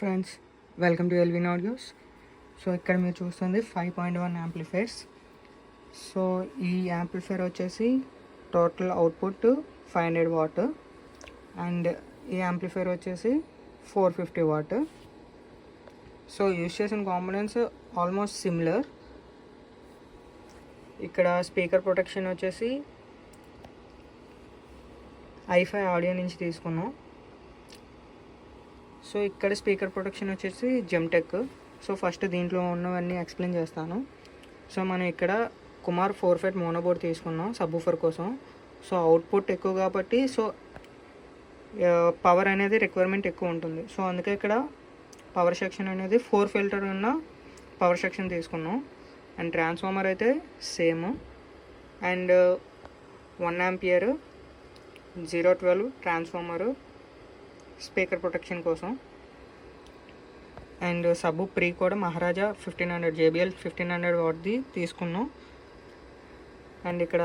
Friends, welcome to Elvin audios. So ఇక్కడ మీరు చూస్తుంది 5.1 యాంప్లిఫైర్స్. సో ఈ యాంప్లిఫైర్ వచ్చేసి టోటల్ అవుట్పుట్ 500 వాట్ అండ్ ఈ యాంప్లిఫైర్ వచ్చేసి 450 వాట్. సో యూజ్ చేసిన కాంపోనెంట్స్ ఆల్మోస్ట్ సిమిలర్. ఇక్కడ స్పీకర్ ప్రొటెక్షన్ వచ్చేసి i5 ఆడియో నుంచి తీసుకున్నాం. సో ఇక్కడ స్పీకర్ ప్రొటెక్షన్ వచ్చేసి జెమ్టెక్. సో ఫస్ట్ దీంట్లో ఉన్నవన్నీ ఎక్స్ప్లెయిన్ చేస్తాను. సో మనం ఇక్కడ కుమార్ 4 మోనోబోర్డ్ తీసుకున్నాం సబ్బూఫర్ కోసం. సో అవుట్పుట్ ఎక్కువ కాబట్టి సో పవర్ అనేది రిక్వైర్మెంట్ ఎక్కువ ఉంటుంది. సో అందుకే ఇక్కడ పవర్ సెక్షన్ అనేది 4 ఫిల్టర్ ఉన్న పవర్ సెక్షన్ తీసుకున్నాం. అండ్ ట్రాన్స్ఫార్మర్ అయితే same and 1 ampere 012 transformer speaker protection కోసం. అండ్ సబ్బు ప్రీ కూడా మహారాజా 1500 JBL 1500 వాట్ది తీసుకున్నాం. అండ్ ఇక్కడ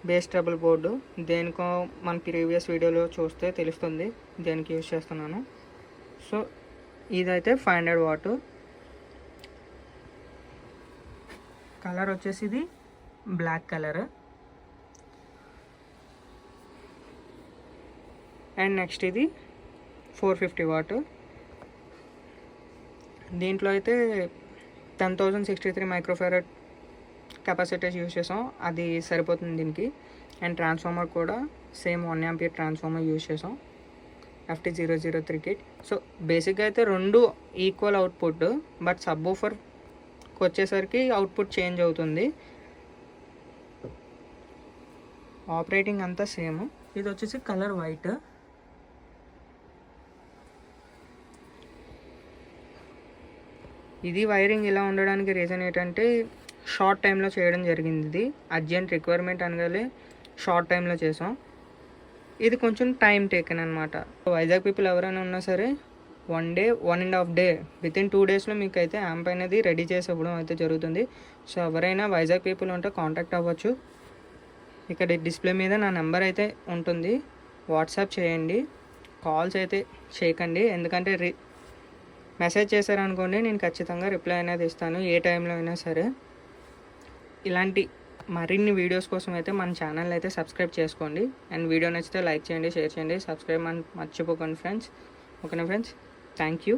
బేస్ ట్రబుల్ బోర్డు, దేనికో మన ప్రీవియస్ వీడియోలో చూస్తే తెలుస్తుంది దేనికి యూజ్ చేస్తున్నాను. సో ఇదైతే 500 వాట్. కలర్ వచ్చేసి ఇది బ్లాక్ కలర్. అండ్ నెక్స్ట్ ఇది 450 వాట్. దీంట్లో అయితే 10,063 మైక్రోఫారడ్ కెపాసిటీస్ యూజ్ చేసాం, అది సరిపోతుంది దీనికి. అండ్ ట్రాన్స్ఫార్మర్ కూడా సేమ్ 1 ఆంపియర్ ట్రాన్స్ఫార్మర్ యూజ్ చేసాం, FT003 కిట్. సో బేసిక్గా అయితే రెండు ఈక్వల్ అవుట్పుట్, బట్ సబ్బూఫర్కి వచ్చేసరికి అవుట్పుట్ చేంజ్ అవుతుంది. ఆపరేటింగ్ అంతా సేమ్. ఇది వచ్చేసి కలర్ వైట్. ఇది వైరింగ్ ఇలా ఉండడానికి రీజన్ ఏంటంటే షార్ట్ టైంలో చేయడం జరిగింది. ఇది అర్జెంట్ రిక్వైర్మెంట్ అనగానే షార్ట్ టైంలో చేసాం. ఇది కొంచెం టైం టేకెన్ అనమాట. వైజాగ్ పీపుల్ ఎవరైనా ఉన్నా సరే 1 డే 1.5 డే వితిన్ 2 డేస్లో మీకు అయితే యాంప్ అనేది రెడీ చేసి ఇవ్వడం అయితే జరుగుతుంది. సో ఎవరైనా వైజాగ్ పీపుల్ ఉంటే కాంటాక్ట్ అవ్వచ్చు. ఇక్కడ డిస్ప్లే మీద నా నెంబర్ అయితే ఉంటుంది, వాట్సాప్ చేయండి. కాల్స్ అయితే చేయకండి, ఎందుకంటే మెసేజ్ చేశారనుకోండి నేను ఖచ్చితంగా రిప్లై అనేది ఇస్తాను ఏ టైంలో అయినా సరే. ఇలాంటి మరిన్ని వీడియోస్ కోసం అయితే మన ఛానల్ అయితే సబ్స్క్రైబ్ చేసుకోండి. అండ్ వీడియో నచ్చితే లైక్ చేయండి, షేర్ చేయండి, సబ్స్క్రైబ్ అని మర్చిపోకండి ఫ్రెండ్స్. ఓకేనా ఫ్రెండ్స్, థ్యాంక్ యూ.